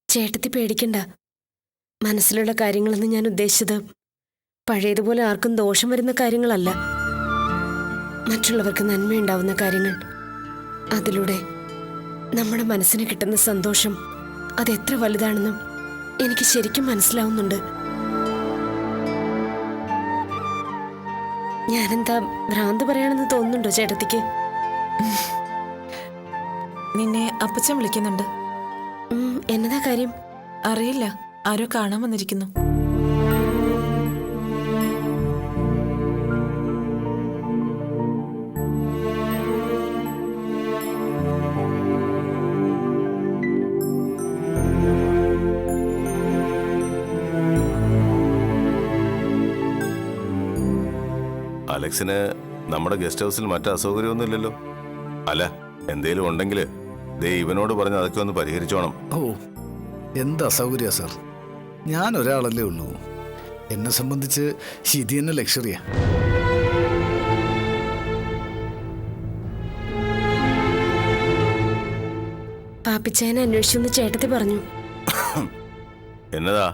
ചേട്ടത്തി പേടിക്കണ്ട. മനസ്സിലുള്ള കാര്യങ്ങളെന്ന് ഞാൻ ഉദ്ദേശിച്ചത് പഴയതുപോലെ ആർക്കും ദോഷം വരുന്ന കാര്യങ്ങളല്ല, മറ്റുള്ളവർക്ക് നന്മയുണ്ടാവുന്ന കാര്യങ്ങൾ. അതിലൂടെ നമ്മുടെ മനസ്സിന് കിട്ടുന്ന സന്തോഷം അതെത്ര വലുതാണെന്നും എനിക്ക് ശരിക്കും മനസ്സിലാവുന്നുണ്ട്. ഞാനെന്താ ഭ്രാന്ത് പറയാണെന്ന് തോന്നുന്നുണ്ടോ ചേട്ടത്തിക്ക്? നിന്നെ അപ്പച്ചൻ വിളിക്കുന്നുണ്ട്. എന്നതാ കാര്യം? അറിയില്ല, ആരോ കാണാൻ വന്നിരിക്കുന്നു. അലക്സിന് നമ്മുടെ ഗസ്റ്റ് ഹൗസിൽ മറ്റു അസൗകര്യമൊന്നുമില്ലല്ലോ? അല്ല, എന്തേലും ഉണ്ടെങ്കിൽ ദേ ഇവനോട് പറഞ്ഞ് അതൊക്കെ ഒന്ന് പരിഹരിച്ചോണം. ഓ, എന്ത് അസൗകര്യ സാർ, ഞാൻ ഒരാളല്ലേ ഉള്ളൂ. എന്നെ സംബന്ധിച്ച് ഇത് തന്നെ ലക്ഷറിയാ. പാപ്പിച്ചേനെ അന്വേഷിച്ചെന്ന് ചേട്ടത്തി പറഞ്ഞു. എന്നതാ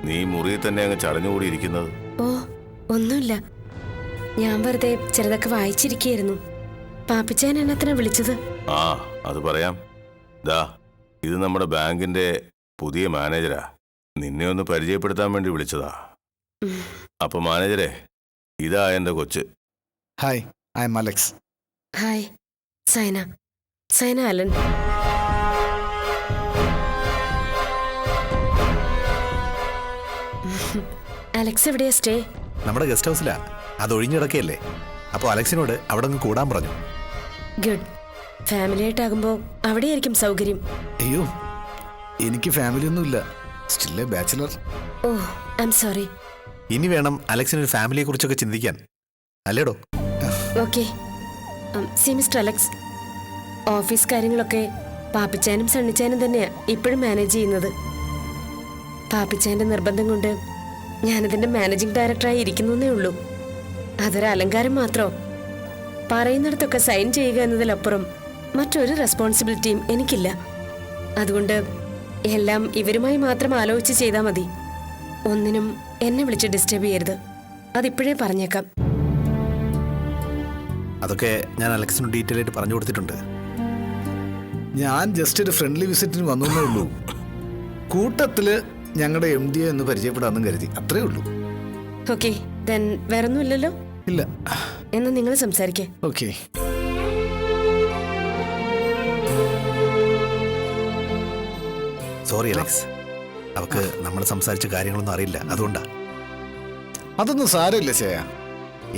നീ മുറിയിൽ തന്നെ അങ്ങ് ചടഞ്ഞുകൂടി ഇരിക്കുന്നത്? ഓ, ഒന്നുമില്ല, ഞാൻ വെറുതെ ചിലതൊക്കെ വായിച്ചിരിക്കുകയായിരുന്നു. പാപ്പിച്ചേൻ എന്നത്തിനാ വിളിച്ചത്? ആ, അത് പറയാം. ദാ ഇത് നമ്മുടെ ബാങ്കിന്റെ പുതിയ മാനേജരാ. നിന്നെ ഒന്ന് പരിചയപ്പെടുത്താൻ വേണ്ടി വിളിച്ചതാ. അപ്പൊ മാനേജരെ, ഇതാ എന്റെ കൊച്ച്. Hi, I am Alex. Hi, Saina Alan. Alex എവിടെയാ സ്റ്റേ? നമ്മുടെ ഗസ്റ്റ് ഹൗസിലാ. അത് ഒഴിഞ്ഞിടക്കയല്ലേ, അപ്പോൾ അലക്സിനോട് അവിടെ നിന്ന് കൂടാൻ പറഞ്ഞു. ഗുഡ്. ഫാമിലി ആയിട്ടാകുമ്പോ അവിടെയായിരിക്കും സൗകര്യം. അയ്യോ, എനിക്ക് ഫാമിലി ഒന്നുമില്ല, still a bachelor. Oh, I'm sorry. ഇനി വേണം അലക്സിന് ഒരു ഫാമിലിയെ കുറിച്ചൊക്കെ ചിന്തിക്കാൻ, അല്ലേടോ? Okay. See mister Alex, office കാര്യങ്ങളൊക്കെ പാപ്പിച്ചാനും സണ്ണിച്ചാനും തന്നെയാ ഇപ്പോഴും മാനേജ് ചെയ്യുന്നത്. പാപ്പിച്ചാന്റെ നിർബന്ധം കൊണ്ട് ഞാനതിന്റെ മാനേജിംഗ് ഡയറക്ടറായി ഇരിക്കുന്നേ ഉള്ളൂ. അതൊരു അലങ്കാരം മാത്രോ. പറയുന്നിടത്തൊക്കെ സൈൻ ചെയ്യുക എന്നതിലപ്പുറം മറ്റൊരു റെസ്പോൺസിബിലിറ്റിയും എനിക്കില്ല. അതുകൊണ്ട് എല്ലാം ഇവരുമായി മാത്രം ആലോചിച്ച് ചെയ്താൽ മതി. ഒന്നിനും എന്നെ വിളിച്ച് ഡിസ്റ്റർബ് ചെയ്യരുത്, അതിപ്പോഴേ പറഞ്ഞേക്കാം. അതൊക്കെ ഞാൻ അലക്സിന് ഡീറ്റെയിൽ ആയിട്ട് പറഞ്ഞു കൊടുത്തിട്ടുണ്ട്. ഞാൻ ജസ്റ്റ് ഒരു ഫ്രണ്ട്ലി വിസിറ്റിന് വന്നേ ഉള്ളൂ. കൂട്ടത്തില് ഞങ്ങളുടെ MD എന്ന് പരിചയപ്പെടാമെന്നും കരുതി, അത്രേ ഉള്ളൂ. ഓക്കെ, ദെൻ വേറൊന്നുമില്ലല്ലോ? ഇല്ല. എന്നാ നിങ്ങൾ സംസാരിക്കേ. ഓക്കെ. സോറി അലക്സ്, അവക്ക് നമ്മൾ സംസാരിച്ച കാര്യങ്ങളൊന്നും അറിയില്ല, അതുകൊണ്ടാ. അതൊന്നും സാരമില്ല ചേയ,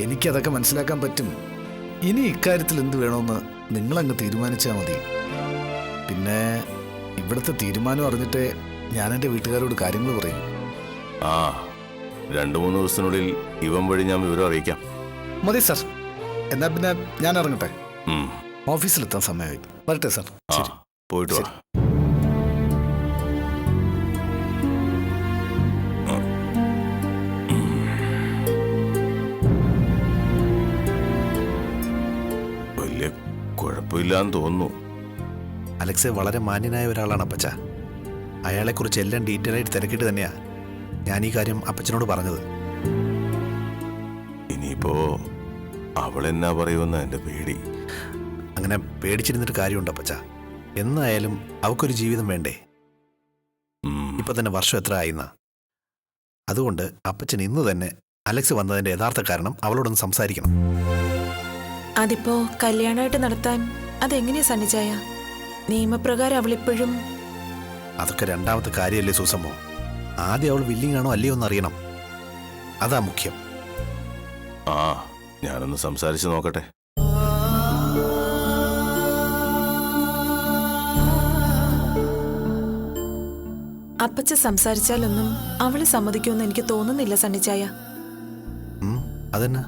എനിക്കതൊക്കെ മനസ്സിലാക്കാൻ പറ്റും. ഇനി ഇക്കാര്യത്തിൽ എന്ത് വേണമെന്ന് നിങ്ങളങ്ങ് തീരുമാനിച്ചാൽ മതി. പിന്നെ ഇവിടുത്തെ തീരുമാനം അറിഞ്ഞിട്ടേ ഞാൻ എൻ്റെ വീട്ടുകാരോട് കാര്യങ്ങൾ പറയും. ആ, 2-3 ദിവസത്തിനുള്ളിൽ ഇവൻ വഴി ഞാൻ വിവരം അറിയിക്കാം. മതി സാർ. എന്നാ പിന്നെ ഞാൻ ഇറങ്ങട്ടെ, ഓഫീസിലെത്താൻ സമയമായി. വരട്ടെ സാർ. ശരി, പോയിട്ട് വാ. വലിയ കുഴപ്പമില്ലാന്ന് തോന്നുന്നു. അലക്സ് വളരെ മാന്യനായ ഒരാളാണ് അപ്പച്ച. അയാളെക്കുറിച്ച് എല്ലാം ഡീറ്റെയിൽ ആയിട്ട് തിരക്കിയിട്ട് തന്നെയാ ഞാൻ ഈ കാര്യം അപ്പച്ചനോട് പറഞ്ഞത്. ഇനിയിപ്പോ അവളെന്നാ പറയുമെന്ന എന്റെ പേടി. അങ്ങനെ പേടിച്ചിരുന്നിട്ട് കാര്യമുണ്ട് അപ്പച്ച. എന്നായാലും അവക്കൊരു ജീവിതം വേണ്ടേ? ഇപ്പൊ തന്നെ വർഷം എത്ര ആയിന്നാ. അതുകൊണ്ട് അപ്പച്ചൻ ഇന്ന് തന്നെ അലക്സ് വന്നതിന്റെ യഥാർത്ഥ കാരണം അവളോടൊന്ന് സംസാരിക്കണം. അതിപ്പോ കല്യാണമായിട്ട് നടത്താൻ അതെങ്ങനെയാ സണ്ണിച്ചായ? നിയമപ്രകാരം അവളിപ്പോഴും... അതൊക്കെ രണ്ടാമത്തെ കാര്യമല്ലേ സൂസമ്മോ. ആദ്യം അവൾ വില്ലിങ് ആണോ അല്ലയോ എന്ന് അറിയണം, അതാ മുഖ്യം. ആ, ഞാനൊന്ന് സംസാരിച്ച് നോക്കട്ടെ. അപ്പച്ച സംസാരിച്ചാലൊന്നും അവള് സമ്മതിക്കുമെന്ന് എനിക്ക് തോന്നുന്നില്ല സണ്ണിച്ചായ. അതെന്നാ?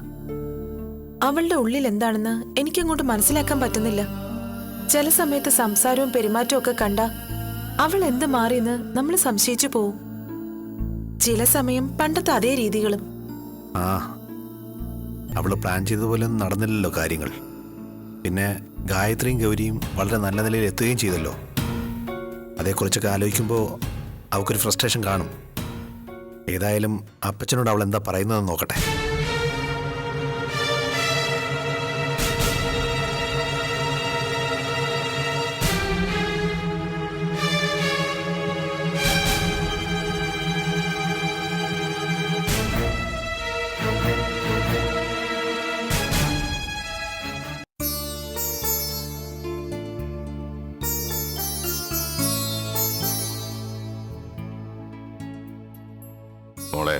അവളുടെ ഉള്ളിൽ എന്താണെന്ന് എനിക്കങ്ങോട്ട് മനസ്സിലാക്കാൻ പറ്റുന്നില്ല. ചില സമയത്ത് സംസാരവും പെരുമാറ്റവും ഒക്കെ കണ്ട അവൾ എന്ത് മാറിയെന്ന് നമ്മൾ സംശയിച്ചു പോവും. ചില സമയം പണ്ടത്തെ അതേ രീതികളും. ആ, അവള് പ്ലാൻ ചെയ്തതുപോലെ ഒന്നും നടന്നില്ലല്ലോ കാര്യങ്ങൾ. പിന്നെ ഗായത്രിയും ഗൗരിയും വളരെ നല്ല നിലയിൽ എത്തുകയും ചെയ്തല്ലോ. അതേക്കുറിച്ചൊക്കെ ആലോചിക്കുമ്പോൾ അവൾക്കൊരു ഫ്രസ്ട്രേഷൻ കാണും. ഏതായാലും അപ്പച്ചനോട് അവൾ എന്താ പറയുന്നതെന്ന് നോക്കട്ടെ. മോളെ,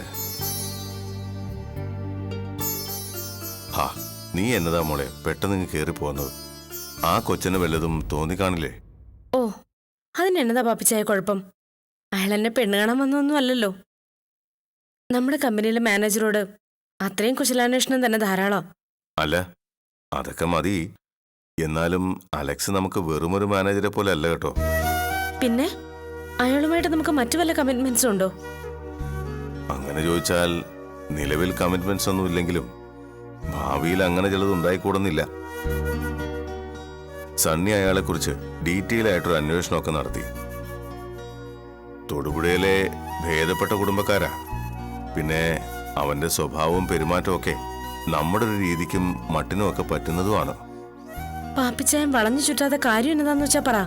ഹാ, നീ എന്നതാ മോളെ പെട്ടെന്ന് കയറി പോകുന്നത്? ആ കൊച്ചിന് വല്ലതും തോന്നിക്കാണില്ലേ? ഓ, അതിനെന്നതാ പാപ്പിച്ചായ കുഴപ്പം? അയാൾ എന്നെ പെണ്ണ് കാണാൻ വന്നൊന്നും അല്ലല്ലോ. നമ്മുടെ കമ്പനിയിലെ മാനേജറോട് അത്രയും കുശലാന്വേഷണം തന്നെ ധാരാളം. അല്ല, അതൊക്കെ മതി. എന്നാലും അലക്സ് നമുക്ക് വെറുമൊരു മാനേജരെ പോലെ അല്ല കേട്ടോ. പിന്നെ അയാളുമായിട്ട് നമുക്ക് മറ്റു വല്ല കമ്മിറ്റ്മെന്റ്സും ഉണ്ടോ? അങ്ങനെ ചോദിച്ചാൽ നിലവിൽ കമ്മിറ്റ്മെന്റ്സ് ഒന്നും ഇല്ലെങ്കിലും ഭാവിയിൽ അങ്ങനെ ചിലത് ഉണ്ടായിക്കൂടുന്നില്ല. സണ്ണി അയാളെക്കുറിച്ച് ഡീറ്റെയിൽ ആയിട്ടൊരു അന്വേഷണമൊക്കെ നടത്തി. തൊടുപുഴയിലെ ഭേദപ്പെട്ട കുടുംബക്കാരാ. പിന്നെ അവന്റെ സ്വഭാവവും പെരുമാറ്റവും ഒക്കെ നമ്മുടെ ഒരു രീതിക്കും മട്ടിനും ഒക്കെ പറ്റുന്നതുമാണ്. പാപ്പിച്ചായം വളഞ്ഞു ചുറ്റാത്ത കാര്യം എന്നതാന്ന് വെച്ചാ പറ.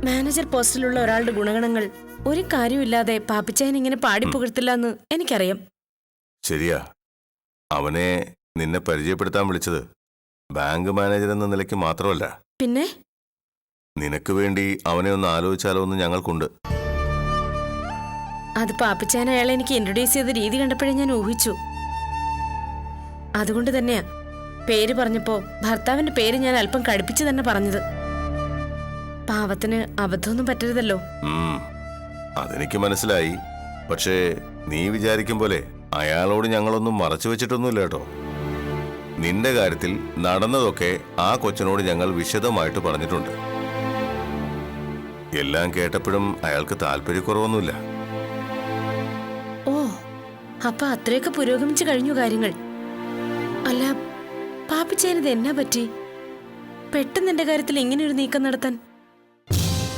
മാനേജർ പോസ്റ്റിലുള്ള ഒരാളുടെ ഗുണഗണങ്ങൾ ഒരു കാര്യമില്ലാതെ പാപ്പിച്ചായൻ ഇങ്ങനെ പാടിപ്പുകഴ്ത്തില്ല എന്ന് എനിക്കറിയാം. ശരിയാ, അവനെ നിന്നെ പരിചയപ്പെടുത്താൻ വിളിച്ചത് ബാങ്ക് മാനേജർ എന്ന നിലയ്ക്ക് മാത്രമല്ല. പിന്നെ നിനക്ക് വേണ്ടി അവനെ ഒന്ന് ആലോചിച്ചാലോ എന്ന് ഞങ്ങൾക്കുണ്ട്. അത് പാപ്പിച്ചായൻ അയാളെ എനിക്ക് ഇൻട്രൊഡ്യൂസ് ചെയ്ത രീതി കണ്ടപ്പോഴേ ഞാൻ ഊഹിച്ചു. അതുകൊണ്ട് തന്നെയാ പേര് പറഞ്ഞപ്പോ ഭർത്താവിന്റെ പേര് ഞാൻ അല്പം കടുപ്പിച്ച് തന്നെ പറഞ്ഞത്. പാവത്തിന് അബദ്ധമൊന്നും പറ്റരുതല്ലോ. അതെനിക്ക് മനസ്സിലായി. പക്ഷേ നീ വിചാരിക്കും പോലെ അയാളോട് ഞങ്ങളൊന്നും മറച്ചു വെച്ചിട്ടൊന്നുമില്ല കേട്ടോ. നിന്റെ കാര്യത്തിൽ നടന്നതൊക്കെ ആ കൊച്ചിനോട് ഞങ്ങൾ വിശദമായിട്ട് പറഞ്ഞിട്ടുണ്ട്. എല്ലാം കേട്ടപ്പോഴും അയാൾക്ക് താല്പര്യക്കുറവൊന്നുമില്ല. ഓ, അപ്പൊ അത്രയൊക്കെ പുരോഗമിച്ചു കഴിഞ്ഞു കാര്യങ്ങൾ. അല്ല, പാപ്പിച്ചേനത് എന്നാ പറ്റി? പെട്ടെന്ന് എന്റെ കാര്യത്തിൽ ഇങ്ങനെയൊരു നീക്കം നടത്താൻ?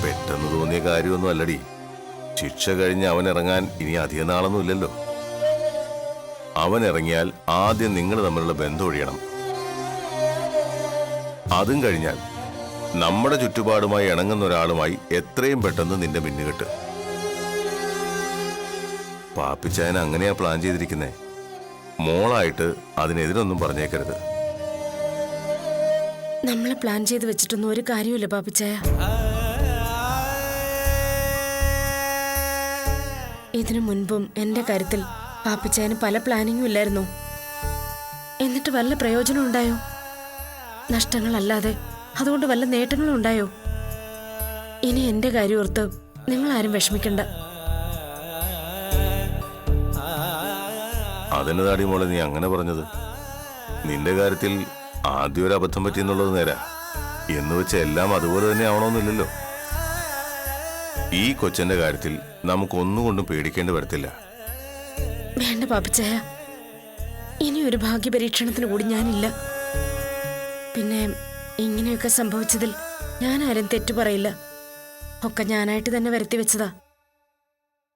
പെട്ടെന്ന് തോന്നിയ കാര്യമൊന്നും അല്ലടി. ശിക്ഷ കഴിഞ്ഞ് അവൻ ഇറങ്ങാൻ ഇനി അധിക നാളൊന്നും ഇല്ലല്ലോ. അവൻ ഇറങ്ങിയാൽ ആദ്യം നിങ്ങൾ തമ്മിലുള്ള ബന്ധം ഒഴിയണം. അതും കഴിഞ്ഞാൽ നമ്മുടെ ചുറ്റുപാടുമായി ഇണങ്ങുന്ന ഒരാളുമായി എത്രയും പെട്ടെന്ന് നിന്റെ മിന്നുകെട്ട്. പാപ്പിച്ചായൻ അങ്ങനെയാ പ്ലാൻ ചെയ്തിരിക്കുന്നേ. മോളായിട്ട് അതിനെതിരൊന്നും പറഞ്ഞേക്കരുത്. നമ്മളെ പ്ലാൻ ചെയ്ത് വെച്ചിട്ടൊന്നും ഒരു കാര്യമില്ല പാപ്പിച്ചായ. ഇതിനു മുൻപും എന്റെ കാര്യത്തിൽ പാപ്പിച്ചായന് പല പ്ലാനിങ്ങും ഇല്ലായിരുന്നു. എന്നിട്ട് വല്ല പ്രയോജനം ഉണ്ടായോ? നഷ്ടങ്ങളല്ലാതെ അതുകൊണ്ട് വല്ല നേട്ടങ്ങളും ഉണ്ടായോ? ഇനി എന്റെ കാര്യം ഓർത്ത് നിങ്ങൾ ആരും വിഷമിക്കണ്ട. അതിനതാടി മോളെ നീ അങ്ങനെ പറഞ്ഞത്? നിന്റെ കാര്യത്തിൽ ആദ്യം ഒരു അബദ്ധം പറ്റിയെന്നുള്ളത് നേരാ. എന്ന് വെച്ച് എല്ലാം അതുപോലെ തന്നെ ആവണമെന്നില്ലല്ലോ. ഈ കൊച്ചന്റെ കാര്യത്തിൽ നമുക്കൊന്നുകൊണ്ടും പേടിക്കേണ്ടി വരത്തില്ല. വേണ്ട പാപ്പിച്ചായ, ഇനി ഒരു ഭാഗ്യപരീക്ഷണത്തിന് കൂടി ഞാനില്ല. പിന്നെ ഇങ്ങനെയൊക്കെ സംഭവിച്ചതിൽ ഞാൻ ആരും തെറ്റു പറയില്ല. ഒക്കെ ഞാനായിട്ട് തന്നെ വരുത്തി വെച്ചതാ.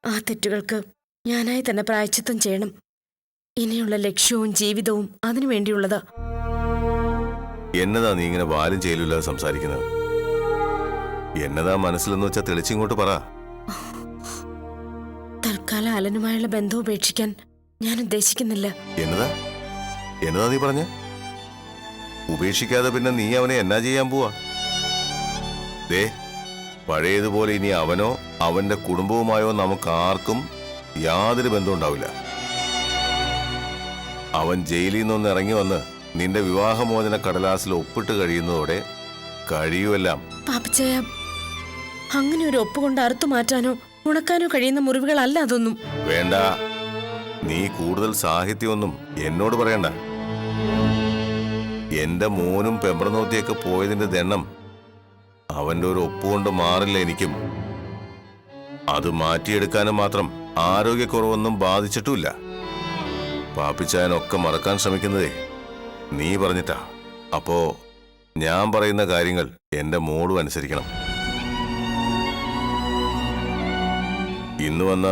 ആ തെറ്റുകൾക്ക് ഞാനായി തന്നെ പ്രായശ്ചിത്തം ചെയ്യണം. ഇനിയുള്ള ലക്ഷ്യവും ജീവിതവും അതിനു വേണ്ടിയുള്ളതാ. എന്നതാ നീ ഇങ്ങനെ വാലും ചെയ്യലില്ലാതെ സംസാരിക്കുന്നത്? എന്നതാ മനസ്സിലെന്ന് വെച്ചാൽ തെളിച്ചിങ്ങോട്ട് പറ. തൽക്കാലം അലനുമായുള്ള ബന്ധം ഉപേക്ഷിക്കാൻ ഞാൻ ഉദ്ദേശിക്കുന്നില്ല. എന്നതാ എന്നതാ നീ പറഞ്ഞ? ഉപേക്ഷിക്കാതെ പിന്നെ നീ അവനെ എന്നാ ചെയ്യാൻ പോവാ? ദേ, പഴയതുപോലെ ഇനി അവനോ അവന്റെ കുടുംബവുമായോ നമുക്ക് ആർക്കും യാതൊരു ബന്ധവും ഉണ്ടാവില്ല. അവൻ ജയിലിൽ നിന്നൊന്ന് ഇറങ്ങി വന്ന് നിന്റെ വിവാഹമോചന കടലാസിൽ ഒപ്പിട്ട് കഴിയുന്നതോടെ കഴിയുമെല്ലാം. പാപ്പച്ചയ, അങ്ങനെ ഒരു ഒപ്പുകൊണ്ട് അറുത്തു മാറ്റാനോ ഉണക്കാനോ കഴിയുന്ന മുറിവുകളല്ല അതൊന്നും. വേണ്ട, നീ കൂടുതൽ സാഹിത്യമൊന്നും എന്നോട് പറയണ്ട. എന്റെ മോനും പെമ്പറനോത്തിയൊക്കെ പോയതിന്റെ ദണ്ണം അവന്റെ ഒരു ഒപ്പുകൊണ്ട് മാറില്ല എനിക്കും. അത് മാറ്റിയെടുക്കാനും മാത്രം ആരോഗ്യക്കുറവൊന്നും ബാധിച്ചിട്ടുമില്ല. പാപ്പിച്ചായനൊക്കെ മറക്കാൻ ശ്രമിക്കുന്നതേ നീ പറഞ്ഞിട്ടാ. അപ്പോ ഞാൻ പറയുന്ന കാര്യങ്ങൾ എന്റെ മോളും അനുസരിക്കണം. ഇന്ന് വന്ന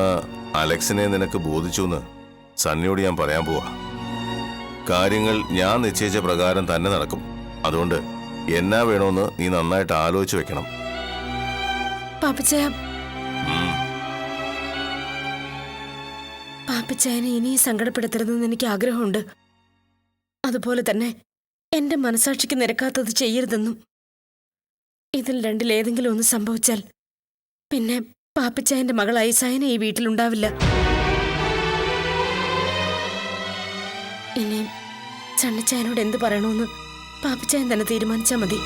അലക്സിനെ നിനക്ക് ബോധിച്ചു എന്ന് സണ്ണിയോട് ഞാൻ പറയാൻ പോവാ. കാര്യങ്ങൾ ഞാൻ നിശ്ചയിച്ച പ്രകാരം തന്നെ നടക്കും. അതുകൊണ്ട് എന്നാ വേണോന്ന് നീ നന്നായിട്ട് ആലോചിച്ച് വെക്കണം. പാപ്പിച്ചായ, പാപ്പിച്ചായനെ ഇനി സങ്കടപ്പെടുത്തരുതെന്ന് എനിക്ക് ആഗ്രഹമുണ്ട്. അതുപോലെ തന്നെ എന്റെ മനസാക്ഷിക്ക് നിരക്കാത്തത് ചെയ്യരുതെന്നും. ഇതിൽ രണ്ടിലേതെങ്കിലും ഒന്ന് സംഭവിച്ചാൽ പിന്നെ പാപ്പിച്ചായന്റെ മകൾ ഐസായന ഈ വീട്ടിലുണ്ടാവില്ല. ഇനി സണ്ണിച്ചായനോട് എന്ത് പറയണമെന്ന് പാപ്പിച്ചായൻ തന്നെ തീരുമാനിച്ചാൽ മതി.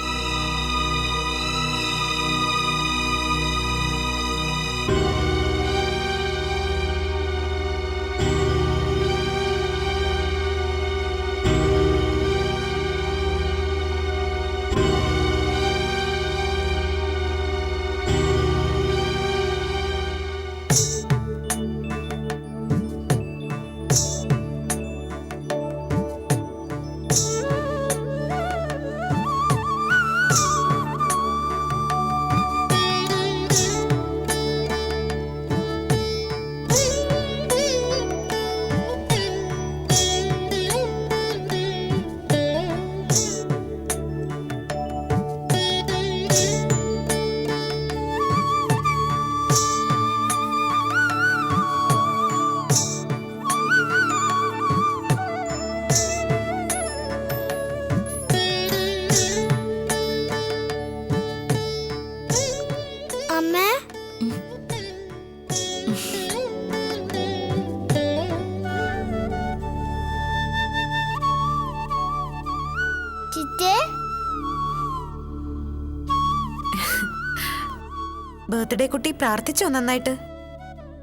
ബർത്ത്ഡേ കുട്ടി പ്രാർത്ഥിച്ചോ? നന്നായിട്ട്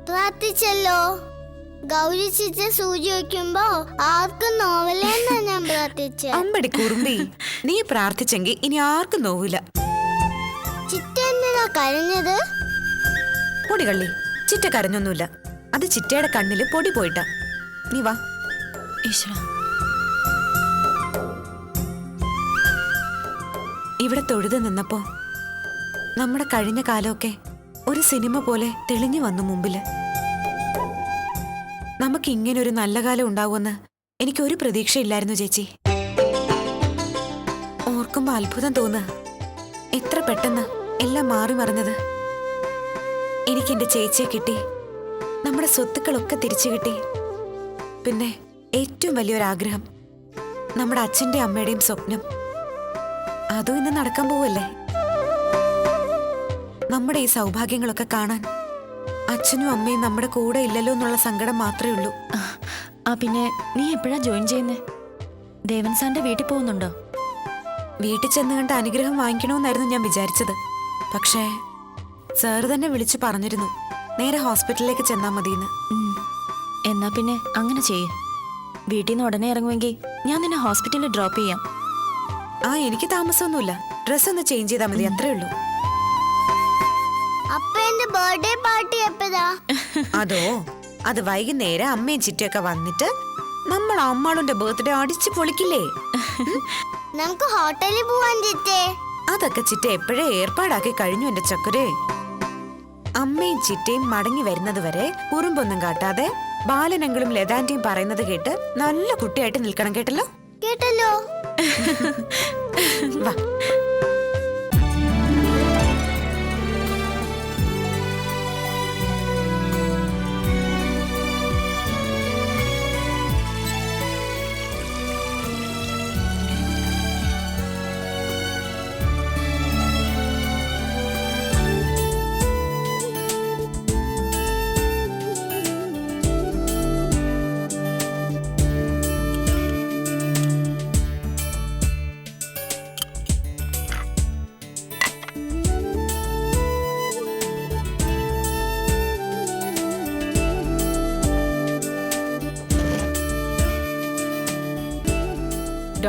പ്രാർത്ഥിച്ചല്ലോ. ഗൗരി ചിറ്റ സൂചി വയ്ക്കുമ്പോ ആർക്കും നോവല്ലെന്നാ ഞാൻ പ്രാർത്ഥിച്ച. അമ്പടി കുറുമ്പി, നീ പ്രാർത്ഥിച്ചെങ്കിൽ ഇനി ആർക്കും നോവില്ല. ചിറ്റ എന്തിനാ കരഞ്ഞത്? പൊടി കള്ളി, ചിറ്റ കരഞ്ഞൊന്നുമില്ല. അത് ചിറ്റയുടെ കണ്ണില് പൊടി പോയിട്ടാ. നീ വാ. ഇവിടെ തൊഴുത് നിന്നപ്പോ നമ്മുടെ കഴിഞ്ഞ കാലമൊക്കെ ഒരു സിനിമ പോലെ തെളിഞ്ഞു വന്നു മുമ്പില്. നമുക്ക് ഇങ്ങനൊരു നല്ല കാലം ഉണ്ടാവുമെന്ന് എനിക്കൊരു പ്രതീക്ഷയില്ലായിരുന്നു ചേച്ചി. ഓർക്കുമ്പോ അത്ഭുതം തോന്നുക, എത്ര പെട്ടെന്ന് എല്ലാം മാറി മറിഞ്ഞത്. എനിക്കെന്റെ ചേച്ചിയെ കിട്ടി, നമ്മുടെ സ്വത്തുക്കളൊക്കെ തിരിച്ചു കിട്ടി. പിന്നെ ഏറ്റവും വലിയൊരാഗ്രഹം, നമ്മുടെ അച്ഛൻ്റെ അമ്മയുടെയും സ്വപ്നം, അതും ഇന്ന് നടക്കാൻ പോവല്ലേ. നമ്മുടെ ഈ സൗഭാഗ്യങ്ങളൊക്കെ കാണാൻ അച്ഛനും അമ്മയും നമ്മുടെ കൂടെ ഇല്ലല്ലോ എന്നുള്ള സങ്കടം മാത്രമേ ഉള്ളൂ. പിന്നെ നീ എപ്പോഴാ ജോയിൻ ചെയ്യുന്നേ? ദേവൻ സാറിന്റെ വീട്ടിൽ പോകുന്നുണ്ടോ? വീട്ടിൽ ചെന്ന് കണ്ട് അനുഗ്രഹം വാങ്ങിക്കണമെന്നായിരുന്നു ഞാൻ വിചാരിച്ചത്. പക്ഷേ സാർ തന്നെ വിളിച്ചു പറഞ്ഞിരുന്നു നേരെ ഹോസ്പിറ്റലിലേക്ക് ചെന്നാൽ മതിയെന്ന്. എന്നാ പിന്നെ അങ്ങനെ ചെയ്യ്. വീട്ടിൽ നിന്ന് ഉടനെ ഇറങ്ങുമെങ്കിൽ ഞാൻ നിന്നെ ഹോസ്പിറ്റലിൽ ഡ്രോപ്പ് ചെയ്യാം. എനിക്ക് താമസമൊന്നുമില്ല. ഡ്രസ് ഒന്ന് ചേഞ്ച് ചെയ്താൽ മതി, അത്രേ ഉള്ളൂ. അപ്പൊ എന്റെ ബർത്ത്ഡേ പാർട്ടി എപ്പോഴാ? അതോ, അത് വൈകുന്നേരം അമ്മയും ചിറ്റയൊക്കെ വന്നിട്ട് നമ്മൾ അമ്മാളുടെ ബർത്ത്ഡേ അടിച്ചു പൊളിക്കില്ലേ. നമുക്ക് ഹോട്ടലിൽ പോവാൻ ചിറ്റേ. അതൊക്കെ ചിറ്റ എപ്പോഴേ ഏർപ്പാടാക്കി കഴിഞ്ഞു എന്റെ ചക്കരേ. അമ്മയും ചിറ്റയും മടങ്ങി വരുന്നത് വരെ കുറുമ്പൊന്നും കാട്ടാതെ ബാലനങ്ങളും ലതാന്റിയും പറയുന്നത് കേട്ട് നല്ല കുട്ടിയായിട്ട് നിൽക്കണം. കേട്ടല്ലോ? കേട്ടല്ലോ. വാ.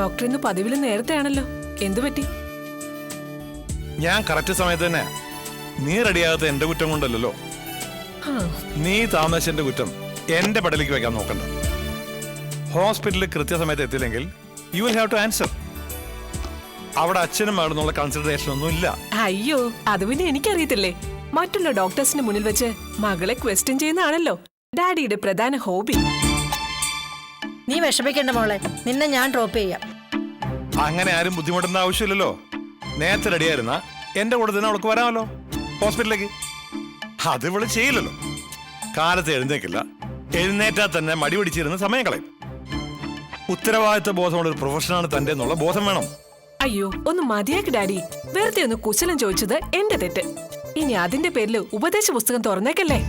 ഡോക്ടർ ഇന്ന് പതിവിലും നേരത്തെ ആണല്ലോ. എന്തു പറ്റി? ഞാൻ കറക്റ്റ് സമയത്ത് തന്നെ. നീ റെഡിയാകാത്ത എന്റെ കുറ്റം കൊണ്ടല്ലോ. നീ താമസിച്ചെന്റെ കുറ്റം എന്റെ പടലേക്ക് വെക്കാൻ നോക്കണ്ട. ഹോസ്പിറ്റലിൽ കൃത്യസമയത്ത് എത്തിയില്ലെങ്കിൽ you will have to answer. അവിടെ അച്ഛനും മകളെന്നുള്ള കൺസിഡറേഷൻ ഒന്നും ഇല്ല. അയ്യോ, അത് പിന്നെ എനിക്കറിയത്തില്ലേ. മറ്റുള്ള ഡോക്ടേഴ്സിന് മുന്നിൽ വെച്ച് മകളെ ക്വസ്റ്റ്യൻ ചെയ്യുന്നതാണല്ലോ ഡാഡിയുടെ പ്രധാന ഹോബി. നീ വിഷമിക്കേണ്ട മോളെ, നിന്നെ ഞാൻ ഡ്രോപ്പ് ചെയ്യാം. അങ്ങനെ ആരും ബുദ്ധിമുട്ടുന്ന ആവശ്യമില്ലല്ലോ. നേരത്തെ റെഡിയായിരുന്ന എന്റെ കൂടെ തന്നെ അവൾക്ക് വരാമല്ലോ ഹോസ്പിറ്റലിലേക്ക്. അത് ഇവള് ചെയ്യില്ലല്ലോ. കാലത്ത് എഴുന്നേക്കില്ല, എഴുന്നേറ്റാൽ തന്നെ മടി പിടിച്ചിരുന്ന് സമയം കളയും. ഉത്തരവാദിത്വ ബോധമുള്ള ഒരു പ്രൊഫഷനാണ് തന്റെ എന്നുള്ള ബോധം വേണം. അയ്യോ, ഒന്ന് മതിയാക്ക് ഡാഡി. വെറുതെ ഒന്ന് കുശലം ചോദിച്ചത് എന്റെ തെറ്റ്. ഇനി അതിന്റെ പേരിൽ ഉപദേശ പുസ്തകം തുറന്നേക്കല്ലേ.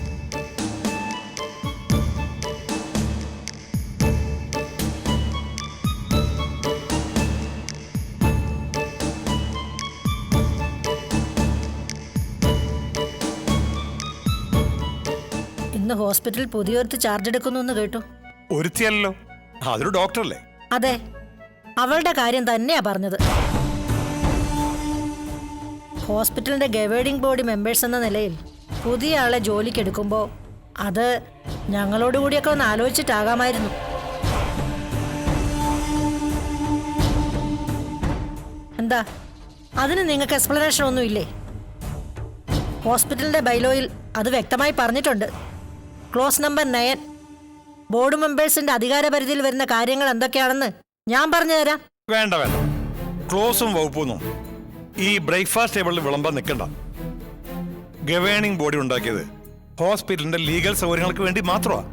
ഇന്ന് ഹോസ്പിറ്റലിൽ പുതിയൊരുത്ത് ചാർജ് എടുക്കുന്നു എന്ന് കേട്ടു. ഒരുത്തിയല്ലോ, അതൊരു ഡോക്ടറല്ലേ? അതെ, അവളുടെ കാര്യം തന്നെയാ പറഞ്ഞത്. ഹോസ്പിറ്റലിന്റെ ഗവേണിംഗ് ബോഡി മെമ്പേഴ്സ് എന്ന നിലയിൽ പുതിയ ആളെ ജോലിക്ക് എടുക്കുമ്പോൾ അത് ഞങ്ങളോടുകൂടിയൊക്കെ ഒന്ന് ആലോചിച്ചിട്ടാകാമായിരുന്നു. എന്താ, അതിന് നിങ്ങൾക്ക് എക്സ്പ്ലനേഷൻ ഒന്നുമില്ലേ? ഹോസ്പിറ്റലിന്റെ ബൈലോയിൽ അത് വ്യക്തമായി പറഞ്ഞിട്ടുണ്ട്. ക്ലോസ് നമ്പർ 9 ബോർഡ് മെമ്പേഴ്സിന്റെ അധികാരപരിധിയിൽ വരുന്ന കാര്യങ്ങൾ എന്തൊക്കെയാണെന്ന് ഞാൻ പറഞ്ഞു തരാം. വേണ്ട വേണ്ട, ക്ലോസും വകുപ്പൊന്നും ഈ ബ്രേക്ക്ഫാസ്റ്റ് ടേബിളിൽ വിളമ്പാൻ നിൽക്കണ്ട. ഗവേണിംഗ് ബോഡി ഉണ്ടാക്കിയത് ഹോസ്പിറ്റലിന്റെ ലീഗൽ സൗകര്യങ്ങൾക്ക് വേണ്ടി മാത്രമാണ്.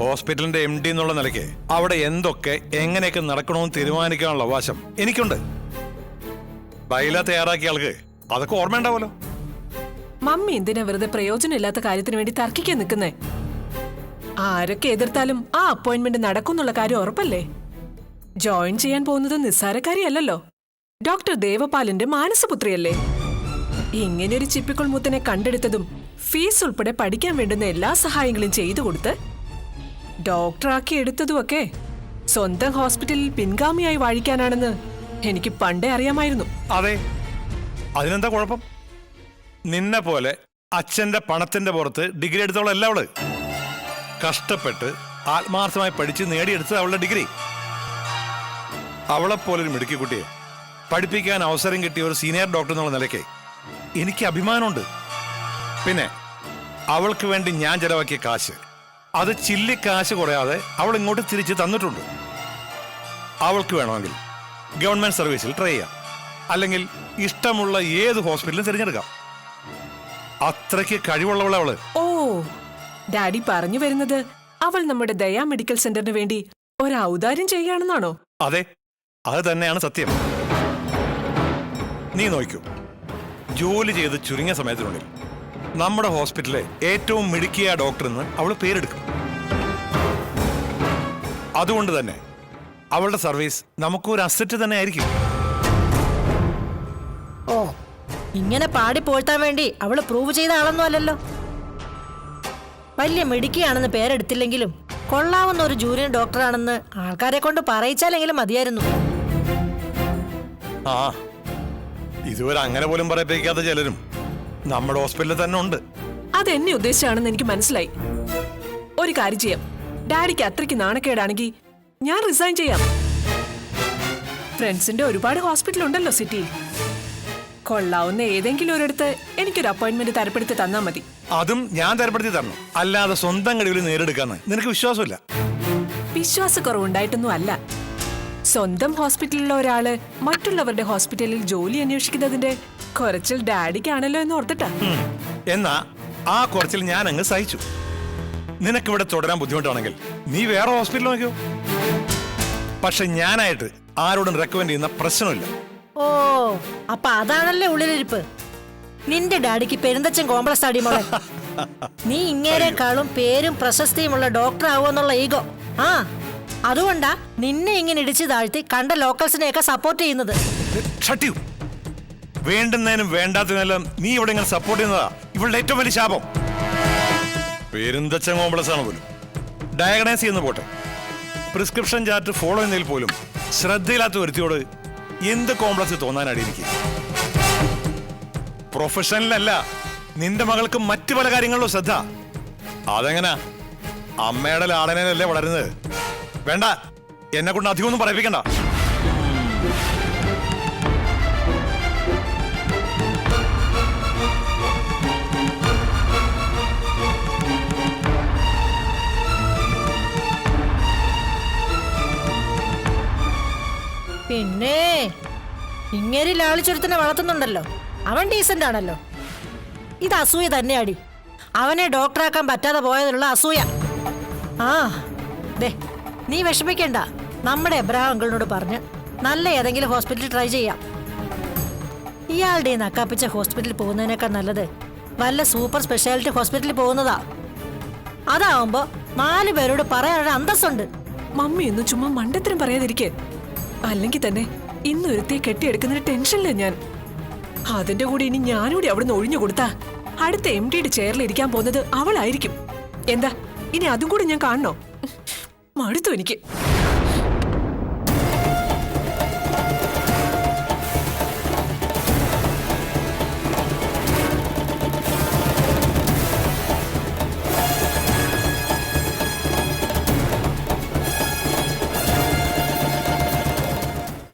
ഹോസ്പിറ്റലിന്റെ MD എന്നുള്ള നിലയ്ക്ക് അവിടെ എന്തൊക്കെ എങ്ങനെയൊക്കെ നടക്കണമെന്ന് തീരുമാനിക്കാനുള്ള അവകാശം എനിക്കുണ്ട്. ബൈല തയ്യാറാക്കിയ ആൾക്ക് അതൊക്കെ ഓർമ്മയുണ്ടാവുമല്ലോ. മമ്മി എന്തിനാ വെറുതെ പ്രയോജനമില്ലാത്ത കാര്യത്തിന് വേണ്ടി തർക്കിക്കാൻ നിൽക്കുന്നേ? ആരൊക്കെ എതിർത്താലും ആ അപ്പോയിന്റ്മെന്റ് നടക്കുന്നുള്ള കാര്യം ഉറപ്പല്ലേ? ജോയിൻ ചെയ്യാൻ പോകുന്നത് നിസ്സാരക്കാരിയല്ലല്ലോ. ഡോക്ടർ ദേവപാലിന്റെ മാനസപുത്രിയല്ലേ? ഇങ്ങനെയൊരു ചിപ്പിക്കുൾ മുത്തനെ കണ്ടെടുത്തതും ഫീസ് ഉൾപ്പെടെ പഠിക്കാൻ വേണ്ടുന്ന എല്ലാ സഹായങ്ങളും ചെയ്തു കൊടുത്ത് ഡോക്ടറാക്കി എടുത്തതുമൊക്കെ സ്വന്തം ഹോസ്പിറ്റലിൽ പിൻഗാമിയായി വാഴിക്കാനാണെന്ന് എനിക്ക് പണ്ടേ അറിയാമായിരുന്നു. അതെ, അതിനെന്താ കുഴപ്പം? നിന്നെ പോലെ അച്ഛന്റെ പണത്തിന്റെ പുറത്ത് ഡിഗ്രി എടുത്തോളല്ല അവള്. കഷ്ടപ്പെട്ട് ആത്മാർത്ഥമായി പഠിച്ച് നേടിയെടുത്തത് അവളുടെ ഡിഗ്രി. അവളെപ്പോലൊരു മിടുക്കി കുട്ടിയെ പഠിപ്പിക്കാൻ അവസരം കിട്ടിയ ഒരു സീനിയർ ഡോക്ടർ എന്നുള്ള നിലയ്ക്ക് എനിക്ക് അഭിമാനമുണ്ട്. പിന്നെ അവൾക്ക് വേണ്ടി ഞാൻ ചെലവാക്കിയ കാശ്, അത് ചില്ലിക്കാശ് കുറയാതെ അവൾ ഇങ്ങോട്ട് തിരിച്ച് തന്നിട്ടുണ്ട്. അവൾക്ക് വേണമെങ്കിൽ ഗവൺമെന്റ് സർവീസിൽ ട്രൈ ചെയ്യാം, അല്ലെങ്കിൽ ഇഷ്ടമുള്ള ഏത് ഹോസ്പിറ്റലും തിരഞ്ഞെടുക്കാം. അത്രയ്ക്ക് കഴിവുള്ളവളവള്. ഓ, ഡാഡി പറഞ്ഞു വരുന്നത് അവൾ നമ്മുടെ ദയാ മെഡിക്കൽ സെന്ററിന് വേണ്ടി ഒരു ഔദാര്യം ചെയ്യുകയാണെന്നാണോ? അതെ, അത് തന്നെയാണ് സത്യം. നീ നോക്കൂ, ജോലി ചെയ്ത് ചുരുങ്ങിയ സമയത്തിനുള്ളിൽ നമ്മുടെ ഹോസ്പിറ്റലിലെ ഏറ്റവും മിടുക്കിയ ഡോക്ടറെന്ന് അവൾ പേരെടുക്കും. അതുകൊണ്ട് തന്നെ അവളുടെ സർവീസ് നമുക്കൊരു അസറ്റ് തന്നെ ആയിരിക്കും. ഓ, ഇങ്ങനെ പാടി പോഴ്ത്താൻ വേണ്ടി അവള് പ്രൂവ് ചെയ്ത ആളൊന്നും അല്ലല്ലോ. വലിയ മിടുക്കിയാണെന്ന് പേരെടുത്തില്ലെങ്കിലും കൊള്ളാവുന്ന ഒരു ജൂനിയർ ഡോക്ടറാണെന്ന് ആൾക്കാരെ കൊണ്ട് പറയിച്ചാലെങ്കിലും മതിയായിരുന്നു. ആ, ഇതുവരെ അങ്ങനെ പോലും പറയിപ്പിക്കാത്ത ചിലരും നമ്മുടെ ഹോസ്പിറ്റലിൽ തന്നെ ഉണ്ട്. അതെന്നെ ഉദ്ദേശിച്ചാണെന്ന് എനിക്ക് മനസ്സിലായി. ഒരു കാര്യം ചെയ്യാം, ഡാഡിക്ക് അത്രയ്ക്ക് നാണക്കേടാണെങ്കിൽ ഞാൻ റിസൈൻ ചെയ്യാം. ഫ്രണ്ട്സിന്റെ ഒരുപാട് ഹോസ്പിറ്റൽ ഉണ്ടല്ലോ സിറ്റിയിൽ. കൊള്ളാവുന്ന ഏതെങ്കിലും ഒരിടത്ത് എനിക്കൊരു അപ്പോയിന്റ്മെന്റ് തരപ്പെടുത്തി തന്നാ മതി. അതും ഞാൻ തരപ്പെടുത്തി തരണം, അല്ലാതെ സ്വന്തം കഴിവിൽ നേരെടുക്കാന്ന് നിനക്ക് വിശ്വാസമില്ല. വിശ്വാസക്കുറവുണ്ടായിട്ടൊന്നും അല്ല. സ്വന്തം ഹോസ്പിറ്റലിലുള്ള ഒരാള് മറ്റുള്ളവരുടെ ഹോസ്പിറ്റലിൽ ജോലി അന്വേഷിക്കുന്നതിന്റെ കുറച്ചിൽ ഡാഡിക്കാണല്ലോ എന്ന് ഓർത്തിട്ടാ. എന്നാ ആ കുറച്ചിൽ ഞാൻ അങ്ങ് സഹിച്ചു. നിനക്കിവിടെ തുടരാൻ ബുദ്ധിമുട്ടാണെങ്കിൽ നീ വേറെ ഹോസ്പിറ്റൽ നോക്കിയോ. പക്ഷെ ഞാനായിട്ട് ആരോടും റെക്കമെൻഡ് ചെയ്യുന്ന പ്രശ്നമില്ല. ഓ, അപ്പൊ അതാണല്ലേ ഉള്ളിലിരിപ്പ്. നിന്റെ ഡാഡിക്ക് പെരുന്തച്ചൻ കോംപ്ലക്സ് ആടി മോളെ. നീ ഇങ്ങേരെക്കാളും പേരും പ്രശസ്തിയുമുള്ള ഡോക്ടർ ആവുമെന്നുള്ള ഈഗോ. ആ, അതുകൊണ്ടാ നിന്നെ ഇങ്ങനെ ഇടിച്ചു താഴ്ത്തി കണ്ട ലോക്കൽസിനെയൊക്കെ സപ്പോർട്ട് ചെയ്യുന്നത്. വേണ്ടുന്നതിനും വേണ്ടാത്തതിനെല്ലാം നീ ഇവിടെ ഇങ്ങനെ സപ്പോർട്ട് ചെയ്യുന്നതാ ഇവളുടെ ഏറ്റവും വലിയ ശാപം. പെരുന്തച്ചൻ കോംപ്ലക്സ് ആണ് പോലും. ഡയഗ്നൈസ് ചെയ്യുന്ന പോട്ടെ, പ്രിസ്ക്രിപ്ഷൻ ചാർട്ട് ഫോളോ ചെയ്യുന്നതിൽ പോലും ശ്രദ്ധയില്ലാത്ത ഒരുത്തിയോട് എന്ത് കോംപ്ലക്സ് തോന്നാനാടി എനിക്ക്? പ്രൊഫഷണലല്ല, നിന്റെ മകൾക്ക് മറ്റു പല കാര്യങ്ങളിലും ശ്രദ്ധ. അതെങ്ങനാ? അമ്മയുടെ ലാളനല്ലേ വളരുന്നത്. വേണ്ട, എന്നെ കൊണ്ട് അധികമൊന്നും പറയിപ്പിക്കണ്ട. പിന്നെ ഇങ്ങനെ ലാളിച്ചൊരുത്തിനെ വളർത്തുന്നുണ്ടല്ലോ, അവൻ ഡീസന്റ് ആണല്ലോ. ഇത് അസൂയ തന്നെയാടി. അവനെ ഡോക്ടറാക്കാൻ പറ്റാതെ പോയതിലുള്ള അസൂയ. ആ ദേ, നീ വിഷമിക്കണ്ട. നമ്മുടെ എബ്രഹാം അങ്കിളിനോട് പറഞ്ഞ് നല്ല ഏതെങ്കിലും ഹോസ്പിറ്റലിൽ ട്രൈ ചെയ്യാം. ഇയാളുടെ നക്കാപ്പിച്ച ഹോസ്പിറ്റലിൽ പോകുന്നതിനേക്കാൾ നല്ലത് വല്ല സൂപ്പർ സ്പെഷ്യാലിറ്റി ഹോസ്പിറ്റലിൽ പോകുന്നതാ. അതാവുമ്പോ 4 പേരോട് പറയാനൊരു അന്തസ്സുണ്ട്. മമ്മി ഒന്നും ചുമ്മാ മണ്ടത്തരം പറയാതിരിക്കേ. അല്ലെങ്കിൽ തന്നെ ഇന്നൊരുത്തെ കെട്ടിയെടുക്കുന്നതിന് ടെൻഷനില്ല ഞാൻ. അതിന്റെ കൂടെ ഇനി ഞാനൂടി അവിടുന്ന് ഒഴിഞ്ഞു കൊടുത്താ അടുത്ത MD ചെയറിൽ ഇരിക്കാൻ പോകുന്നത് അവളായിരിക്കും. എന്താ ഇനി അതും കൂടി ഞാൻ കാണണോ? മടുത്തു എനിക്ക്.